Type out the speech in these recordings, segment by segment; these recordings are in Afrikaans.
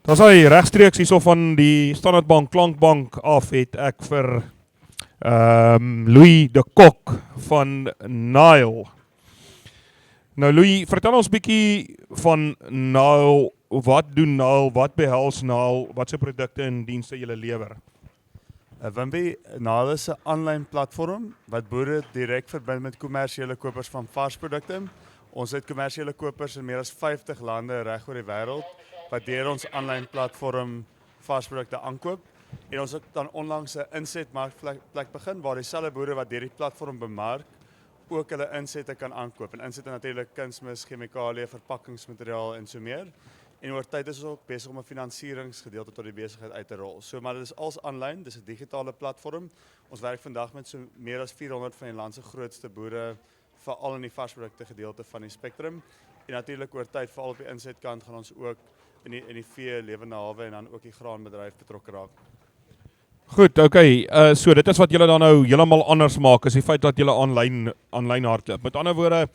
Dan sê regstreeks hierso van die Standard Bank Klankbank af het ek vir Louis de Kok van Nile. Nou Louis, vertel ons bietjie van Nile. Wat doen Nile? Wat behels Nile? Wat se produkte en dienste julle lewer? Wimpy, Nile is 'n aanlyn platform wat boere direk verbind met kommersiële kopers van varsprodukte. Ons het kommersiële kopers in meer as 50 lande reg oor die wêreld wat deur ons aanlyn platform varsprodukte aankoop. En ons het dan onlangs 'n insetmarkplek begin waar dieselfde boere wat deur die platform bemark ook hulle insette kan aankoop. En insette natuurlik kunsmis, chemikalieë, verpakkingsmateriaal en so meer. En oor tyd is ons ook besig om 'n finansieringsgedeelte tot die besigheid uit te rol. So maar dit is als aanlyn, dis 'n digitale platform. Ons werk vandag met so meer as 400 van die land se grootste boere, veral in die varsprodukte gedeelte van die spektrum. En natuurlik oor tyd, veral op die insetkant, gaan ons ook in die vee, lewende hawe en dan ook die graanbedryf betrokke raak. Goed, okay. So dit is wat julle dan nou heeltemal anders maak, is die feit dat julle aanlyn hardloop. Met ander woorde,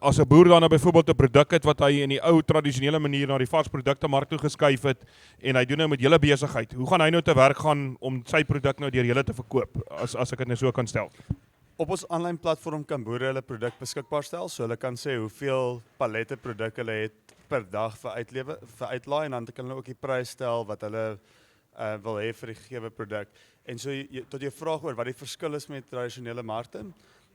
as 'n boer dan nou byvoorbeeld 'n produk het wat hy in die ou tradisionele manier na die varsprodukte mark toe geskuif het en hy doen nou met julle besigheid, hoe gaan hy nou te werk gaan om sy produk nou deur julle te verkoop, as ek dit nou so kan stel? Op ons aanlyn platform kan boere hulle produk beskikbaar stel, so hulle kan sê hoeveel palette produk hulle het per dag vir uitlaai en dan kan hulle ook die prys stel wat hulle wil hê vir die gegewe produk. En so tot jou vraag oor wat die verskil is met tradisionele markte.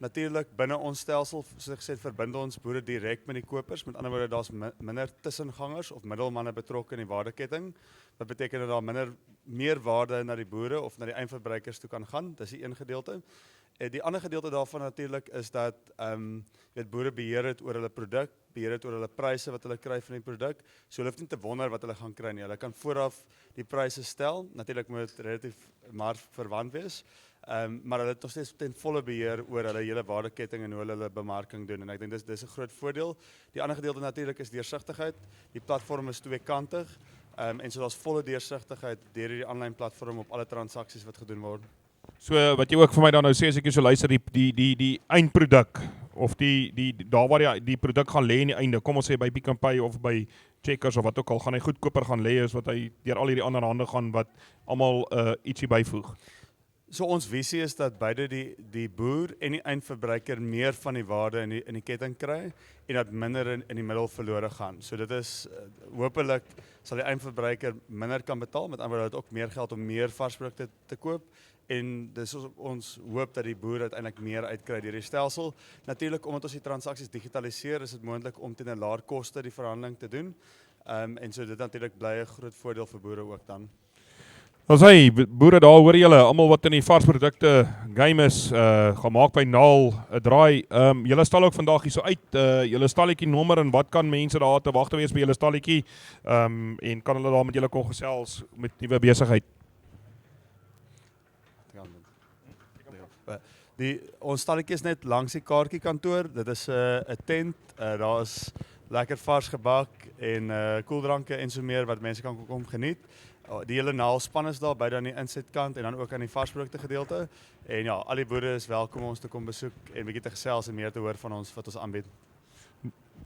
Natuurlik binne ons stelsel, soos ek gesê het, verbind ons boere direk met die kopers. Met ander woorde, daar's minder tussengangers of middelmanne betrokke in die waardeketting. Wat beteken dat daar meer waarde na die boere of na die eindverbruikers toe kan gaan. Dis die een gedeelte. Die ander gedeelte daarvan natuurlik is dat boere beheer het oor hulle produk, beheer het oor hulle pryse wat hulle kry van die produk. So hulle hoef nie te wonder wat hulle gaan kry nie. Hulle kan vooraf die pryse stel. Natuurlik moet dit relatief markverwant wees. Maar hulle het nog steeds ten volle beheer oor hulle hele waardeketting en hoe hulle bemarking doen. En ek dink dis 'n groot voordeel. Die ander gedeelte natuurlik is deursigtigheid. Die platform is tweekantig. En so daar's volle deursigtigheid deur hierdie aanlyn platform op alle transaksies wat gedoen word. So wat jy ook vir my dan nou sê, as ek so luister, die eindproduk of daar waar die produk gaan lê in die einde, kom ons sê by Pick n Pay of by Checkers of wat ook al, gaan hy goedkoper gaan lê as wat hy deur al hierdie ander hande gaan wat almal ietsie byvoeg. So ons visie is dat beide die boer en die eindverbruiker meer van die waarde in die ketting kry en dat minder in die middel verlore gaan. So dit is hopelik sal die eindverbruiker minder kan betaal, met ander woorde ook meer geld om meer varsprodukte te koop. En dis ons hoop dat die boer uiteindelik meer uitkry deur die stelsel. Natuurlik omdat ons die transaksies digitaliseer, is dit moontlik om teen 'n laer koste die verhandeling te doen. En so dit natuurlik bly 'n groot voordeel vir boere ook dan. Ons sê boere daar, hoor julle, almal wat in die varsprodukte game is, gaan maak by Nile 'n draai. Julle stal ook vandag hier so uit, julle stalletjie nommer en wat kan mense daar te wag te wees by julle stalletjie, en kan hulle daar met julle kon gesels met nuwe besigheid? Ons stalletjie is net langs die kaartjiekantoor. Dit is 'n tent. Daar is lekker vars gebak en koeldranke en so meer wat mense kan kom geniet. Die hele Nile span is daar beide aan die insetkant en dan ook aan die varsprodukte gedeelte. En ja, al die boere is welkom om ons te kom besoek en bietjie te gesels en meer te hoor van ons wat ons aanbied.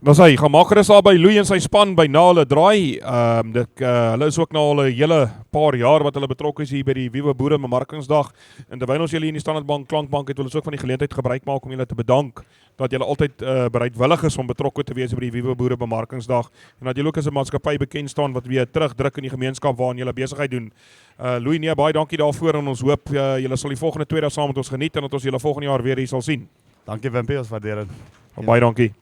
Dan sê, gaan maak gerus daar by Louis en sy span by Nile draai. Hulle is ook nou al 'n hele paar jaar wat hulle betrokke is hier by die Wiewe Boere Bemarkingsdag. En terwyl ons julle in die Standard Bank Klankbank het, wil ons ook van die geleentheid gebruik maak om julle te bedank dat julle altyd bereidwillig is om betrokke te wees by die Wiewe Boere Bemarkingsdag en dat julle ook as 'n maatskappy bekend staan wat weer terugdruk in die gemeenskap waarin julle besigheid doen. Louis, nee, baie dankie daarvoor en ons hoop julle sal die volgende 2 dae saam met ons geniet en dat ons julle volgende jaar weer hier sal sien. Dankie Wimpy, ons waardeer dit. Baie dankie.